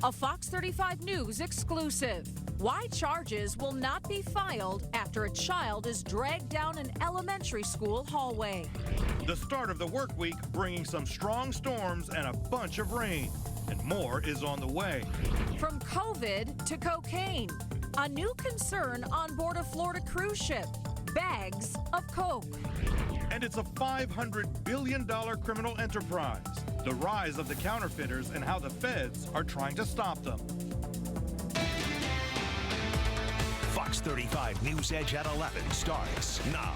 A Fox 35 News exclusive. Why charges will not be filed after a child is dragged down an elementary school hallway. The start of the work week bringing some strong storms and a bunch of rain. And more is on the way. From COVID to cocaine. A new concern on board a Florida cruise ship. Bags of coke. And it's a $500 billion criminal enterprise. The rise of the counterfeiters and how the feds are trying to stop them. Fox 35 News Edge at 11 starts now.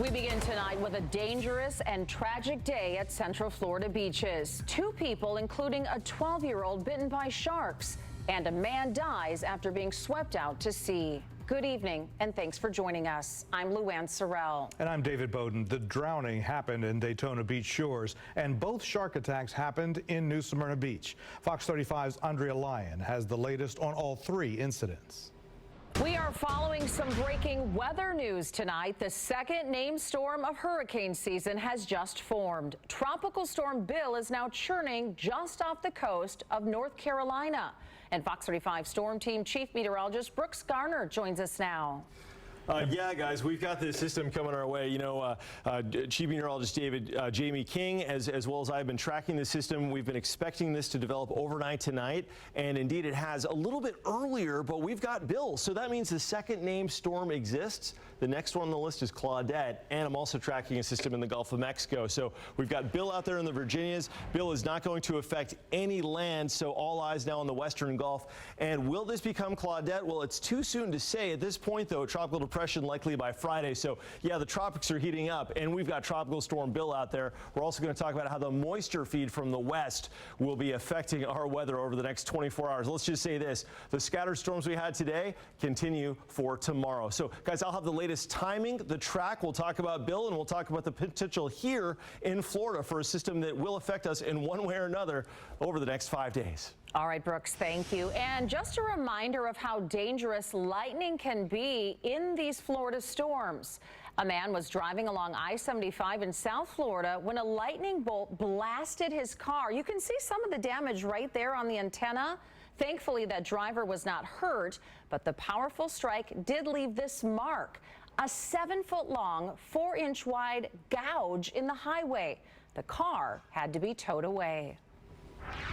We begin tonight with a dangerous and tragic day at Central Florida beaches. 2 people, including a 12-year-old, bitten by sharks, and a man dies after being swept out to sea. Good evening, and thanks for joining us. I'm Luann Sorrell. And I'm David Bowden. The drowning happened in Daytona Beach shores, and both shark attacks happened in New Smyrna Beach. Fox 35's Andrea Lyon has the latest on all 3 incidents. We are following some breaking weather news tonight. The second named storm of hurricane season has just formed. Tropical Storm Bill is now churning just off the coast of North Carolina. And Fox 35 Storm Team Chief Meteorologist Brooks Garner joins us now. Yeah, guys, we've got this system coming our way. You know, Chief Meteorologist Jamie King, as well as I have been tracking the system. We've been expecting this to develop overnight tonight, and indeed it has a little bit earlier, but we've got Bill. So that means the second named storm exists. The next one on the list is Claudette, and I'm also tracking a system in the Gulf of Mexico. So we've got Bill out there in the Virginias. Bill is not going to affect any land, so all eyes now on the Western Gulf. And will this become Claudette? Well, it's too soon to say. At this point, though, tropical depression likely by Friday. So, yeah, the tropics are heating up, and we've got Tropical Storm Bill out there. We're also going to talk about how the moisture feed from the west will be affecting our weather over the next 24 hours. Let's just say this. The scattered storms we had today continue for tomorrow. So, guys, I'll have the latest timing, the track. We'll talk about Bill, and we'll talk about the potential here in Florida for a system that will affect us in one way or another over the next 5 days. All right, Brooks, thank you. And just a reminder of how dangerous lightning can be in these Florida storms. A man was driving along I-75 in South Florida when a lightning bolt blasted his car. You can see some of the damage right there on the antenna. Thankfully, that driver was not hurt, but the powerful strike did leave this mark, a 7-foot-long, 4-inch-wide gouge in the highway. The car had to be towed away.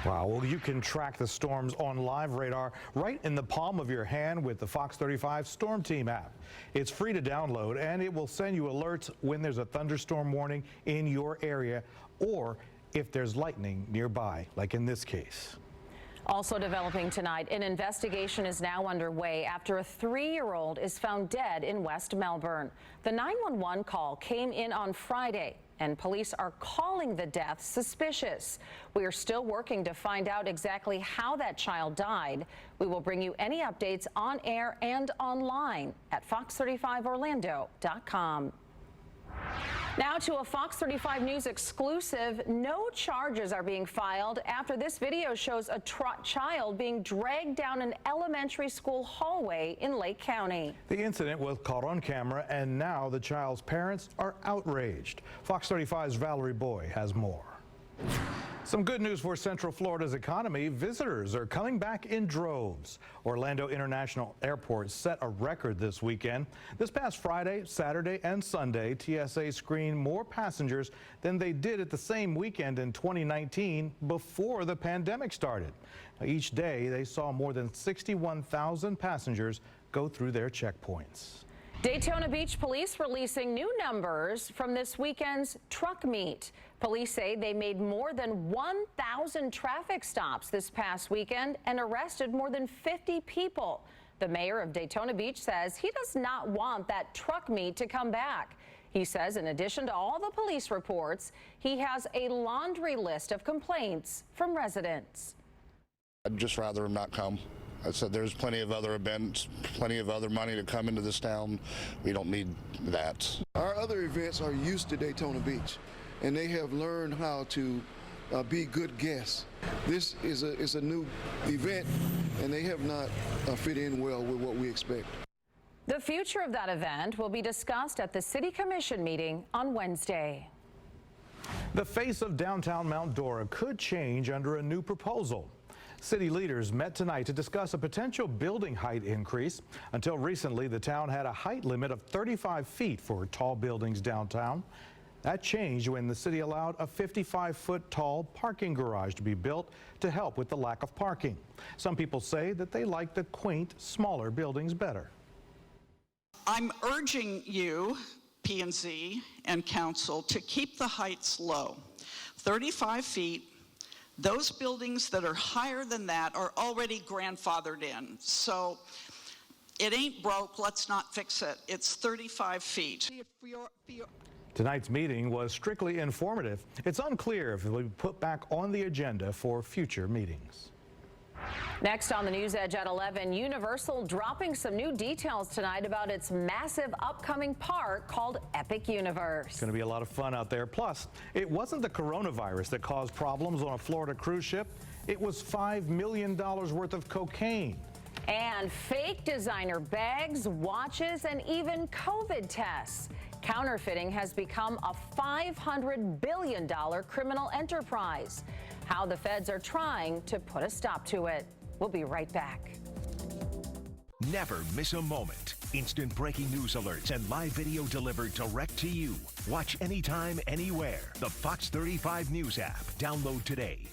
Wow, well, you can track the storms on live radar right in the palm of your hand with the Fox 35 Storm Team app. It's free to download, and it will send you alerts when there's a thunderstorm warning in your area or if there's lightning nearby, like in this case. Also developing tonight, an investigation is now underway after a 3-year-old is found dead in West Melbourne. The 911 call came in on Friday, and police are calling the death suspicious. We are still working to find out exactly how that child died. We will bring you any updates on air and online at fox35orlando.com. Now to a Fox 35 News exclusive. No charges are being filed after this video shows a child being dragged down an elementary school hallway in Lake County. The incident was caught on camera, and now the child's parents are outraged. Fox 35's Valerie Boy has more. Some good news for Central Florida's economy. Visitors are coming back in droves. Orlando International Airport set a record this weekend. This past Friday, Saturday, and Sunday, TSA screened more passengers than they did at the same weekend in 2019 before the pandemic started. Each day, they saw more than 61,000 passengers go through their checkpoints. Daytona Beach police releasing new numbers from this weekend's truck meet. Police say they made more than 1,000 traffic stops this past weekend and arrested more than 50 people. The mayor of Daytona Beach says he does not want that truck meet to come back. He says in addition to all the police reports, he has a laundry list of complaints from residents. I'd just rather them not come. I said there's plenty of other events, plenty of other money to come into this town. We don't need that. Our other events are used to Daytona Beach, and they have learned how to be good guests. This is a new event, and they have not fit in well with what we expect. The future of that event will be discussed at the City Commission meeting on Wednesday. The face of downtown Mount Dora could change under a new proposal. City leaders met tonight to discuss a potential building height increase. Until recently, the town had a height limit of 35 feet for tall buildings downtown. That changed when the city allowed a 55-foot tall parking garage to be built to help with the lack of parking. Some people say that they like the quaint, smaller buildings better. I'm urging you, P&Z and council, to keep the heights low. 35 feet. Those buildings that are higher than that are already grandfathered in. So it ain't broke, let's not fix it. It's 35 feet. Tonight's meeting was strictly informative. It's unclear if it will be put back on the agenda for future meetings. Next on the News Edge at 11, Universal dropping some new details tonight about its massive upcoming park called Epic Universe. It's going to be a lot of fun out there. Plus, it wasn't the coronavirus that caused problems on a Florida cruise ship. It was $5 million worth of cocaine. And fake designer bags, watches, and even COVID tests. Counterfeiting has become a $500 billion criminal enterprise. How the feds are trying to put a stop to it. We'll be right back. Never miss a moment. Instant breaking news alerts and live video delivered direct to you. Watch anytime, anywhere. The Fox 35 News app. Download today.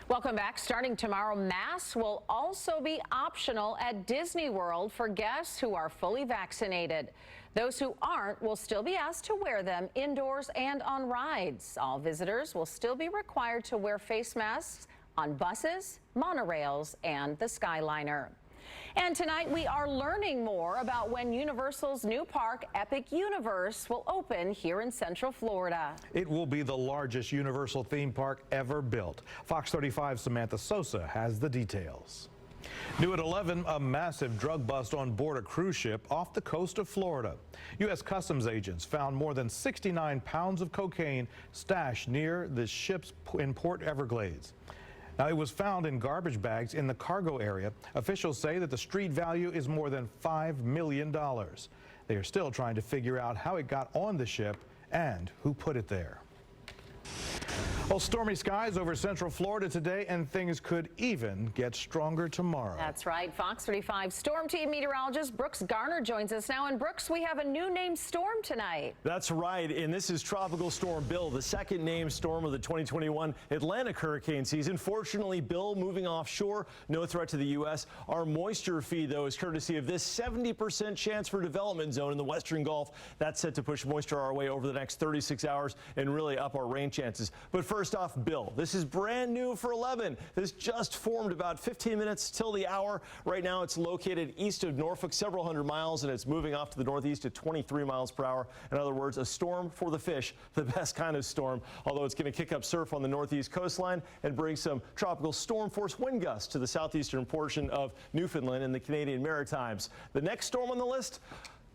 Welcome back. Starting tomorrow, masks will also be optional at Disney World for guests who are fully vaccinated. Those who aren't will still be asked to wear them indoors and on rides. All visitors will still be required to wear face masks on buses, monorails, and the Skyliner. And tonight we are learning more about when Universal's new park, Epic Universe, will open here in Central Florida. It will be the largest Universal theme park ever built. Fox 35's Samantha Sosa has the details. New at 11, a massive drug bust on board a cruise ship off the coast of Florida. U.S. Customs agents found more than 69 pounds of cocaine stashed near the ship's in Port Everglades. Now, it was found in garbage bags in the cargo area. Officials say that the street value is more than $5 million. They are still trying to figure out how it got on the ship and who put it there. Well, stormy skies over Central Florida today, and things could even get stronger tomorrow. That's right. Fox 35 Storm Team meteorologist Brooks Garner joins us now. And Brooks, we have a new named storm tonight. That's right, and this is Tropical Storm Bill, the second named storm of the 2021 Atlantic hurricane season. Fortunately, Bill moving offshore, no threat to the U.S. Our moisture feed, though, is courtesy of this 70% chance for development zone in the Western Gulf. That's set to push moisture our way over the next 36 hours and really up our rain chances. But first off, Bill, this is brand new for 11. This just formed about 15 minutes till the hour. Right now, it's located east of Norfolk, several hundred miles, and it's moving off to the northeast at 23 miles per hour. In other words, a storm for the fish, the best kind of storm, although it's going to kick up surf on the northeast coastline and bring some tropical storm force wind gusts to the southeastern portion of Newfoundland and the Canadian Maritimes. The next storm on the list,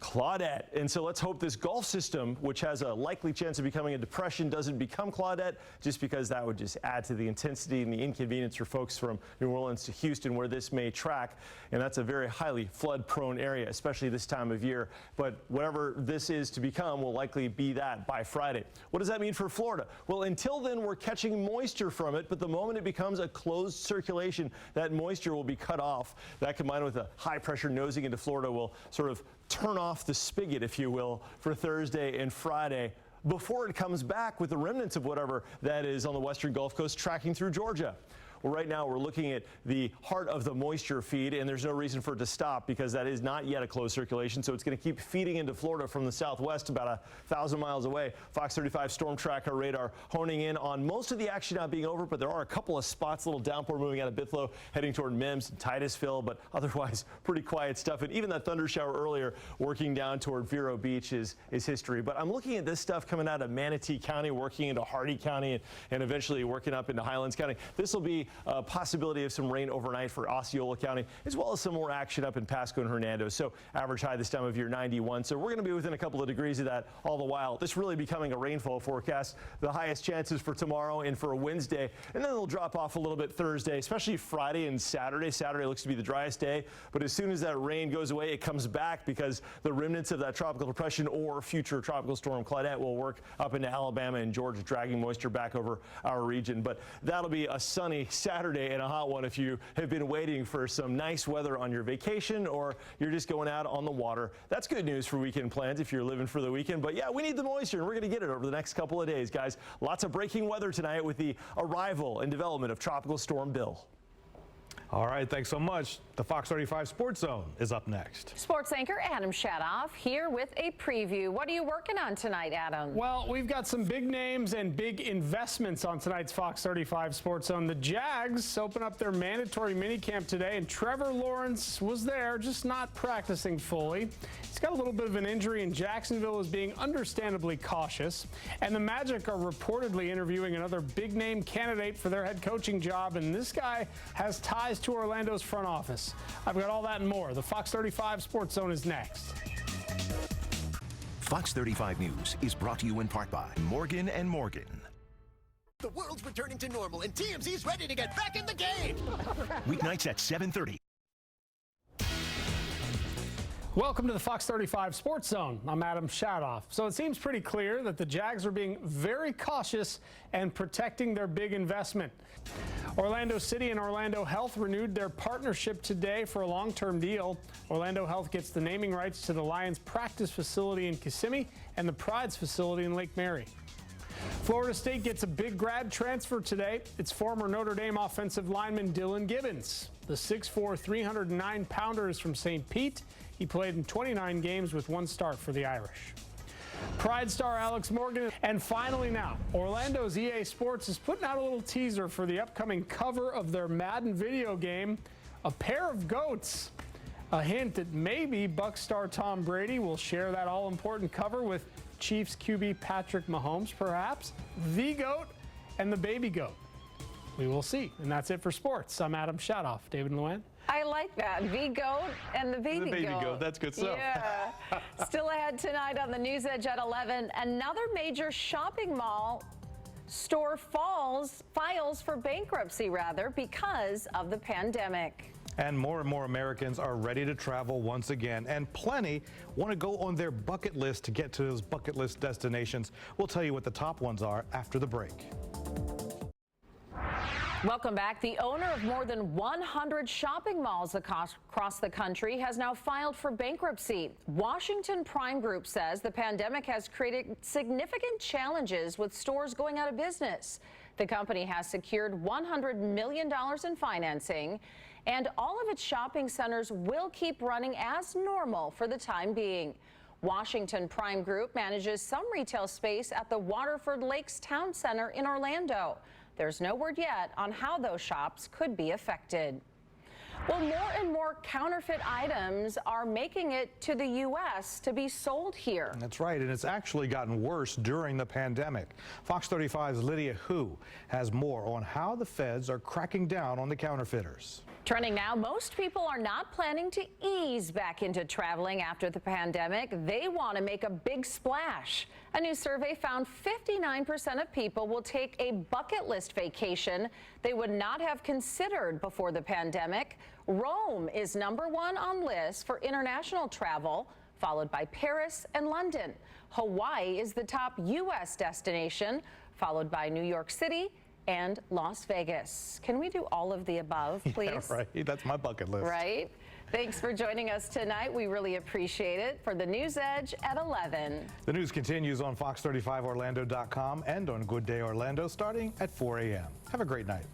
Claudette. And so let's hope this Gulf system, which has a likely chance of becoming a depression, doesn't become Claudette, just because that would just add to the intensity and the inconvenience for folks from New Orleans to Houston, where this may track. And that's a very highly flood prone area, especially this time of year. But whatever this is to become will likely be that by Friday. What does that mean for Florida? Well, until then, we're catching moisture from it. But the moment it becomes a closed circulation, that moisture will be cut off. That, combined with a high pressure nosing into Florida, will sort of turn off the spigot, if you will, for Thursday and Friday before it comes back with the remnants of whatever that is on the western Gulf Coast tracking through Georgia. Well, right now we're looking at the heart of the moisture feed, and there's no reason for it to stop because that is not yet a closed circulation. So it's going to keep feeding into Florida from the southwest about 1,000 miles away. Fox 35 storm tracker radar honing in on most of the action not being over, but there are a couple of spots, little downpour moving out of Bithlo, heading toward Mims and Titusville, but otherwise pretty quiet stuff. And even that thunder shower earlier working down toward Vero Beach is history. But I'm looking at this stuff coming out of Manatee County, working into Hardee County, and eventually working up into Highlands County. This will be a possibility of some rain overnight for Osceola County, as well as some more action up in Pasco and Hernando. So average high this time of year 91. So we're going to be within a couple of degrees of that all the while. This really becoming a rainfall forecast. The highest chances for tomorrow and for a Wednesday, and then it'll drop off a little bit Thursday, especially Friday and Saturday. Saturday looks to be the driest day, but as soon as that rain goes away, it comes back because the remnants of that tropical depression or future tropical storm Claudette will work up into Alabama and Georgia, dragging moisture back over our region. But that'll be a sunny Saturday and a hot one if you have been waiting for some nice weather on your vacation or you're just going out on the water. That's good news for weekend plans if you're living for the weekend. But yeah, we need the moisture, and we're going to get it over the next couple of days, guys. Lots of breaking weather tonight with the arrival and development of Tropical Storm Bill. All right, thanks so much. The Fox 35 Sports Zone is up next. Sports anchor Adam Shadoff here with a preview. What are you working on tonight, Adam? Well, we've got some big names and big investments on tonight's Fox 35 Sports Zone. The Jags open up their mandatory minicamp today, and Trevor Lawrence was there, just not practicing fully. He's got a little bit of an injury, and Jacksonville is being understandably cautious. And the Magic are reportedly interviewing another big-name candidate for their head coaching job, and this guy has ties to Orlando's front office. I've got all that and more. The Fox 35 Sports Zone is next. Fox 35 News is brought to you in part by Morgan & Morgan. The world's returning to normal, and TMZ's ready to get back in the game. Weeknights at 7:30. Welcome to the Fox 35 Sports Zone. I'm Adam Shadoff. So it seems pretty clear that the Jags are being very cautious and protecting their big investment. Orlando City and Orlando Health renewed their partnership today for a long-term deal. Orlando Health gets the naming rights to the Lions practice facility in Kissimmee and the Pride's facility in Lake Mary. Florida State gets a big grad transfer today. It's former Notre Dame offensive lineman Dylan Gibbons. The 6'4", 309-pounder is from St. Pete. He played in 29 games with 1 start for the Irish. Pride star Alex Morgan. And finally now, Orlando's EA Sports is putting out a little teaser for the upcoming cover of their Madden video game, a pair of goats. A hint that maybe Bucs star Tom Brady will share that all-important cover with Chiefs QB Patrick Mahomes, perhaps. The GOAT and the baby GOAT. We will see. And that's it for sports. I'm Adam Shadoff. David and Luann. I like that. The GOAT and the baby goat. That's good stuff. Yeah. Still ahead tonight on the NewsEdge at 11. Another major shopping mall store files for bankruptcy, because of the pandemic. And more Americans are ready to travel once again, and plenty want to go on their bucket list to get to those bucket list destinations. We'll tell you what the top ones are after the break. Welcome back. The owner of more than 100 shopping malls across the country has now filed for bankruptcy. Washington Prime Group says the pandemic has created significant challenges with stores going out of business. The company has secured $100 million in financing, and all of its shopping centers will keep running as normal for the time being. Washington Prime Group manages some retail space at the Waterford Lakes Town Center in Orlando. There's no word yet on how those shops could be affected. Well, more and more counterfeit items are making it to the U.S. to be sold here. That's right, and it's actually gotten worse during the pandemic. Fox 35's Lydia Hu has more on how the feds are cracking down on the counterfeiters. Trending now, most people are not planning to ease back into traveling after the pandemic. They want to make a big splash. A new survey found 59% of people will take a bucket list vacation they would not have considered before the pandemic. Rome is #1 on lists for international travel, followed by Paris and London. Hawaii is the top U.S. destination, followed by New York City and Las Vegas. Can we do all of the above, please? Yeah, right. That's my bucket list. Right. Thanks for joining us tonight. We really appreciate it. For the NewsEdge at 11. The news continues on fox35orlando.com and on Good Day Orlando starting at 4 a.m. Have a great night.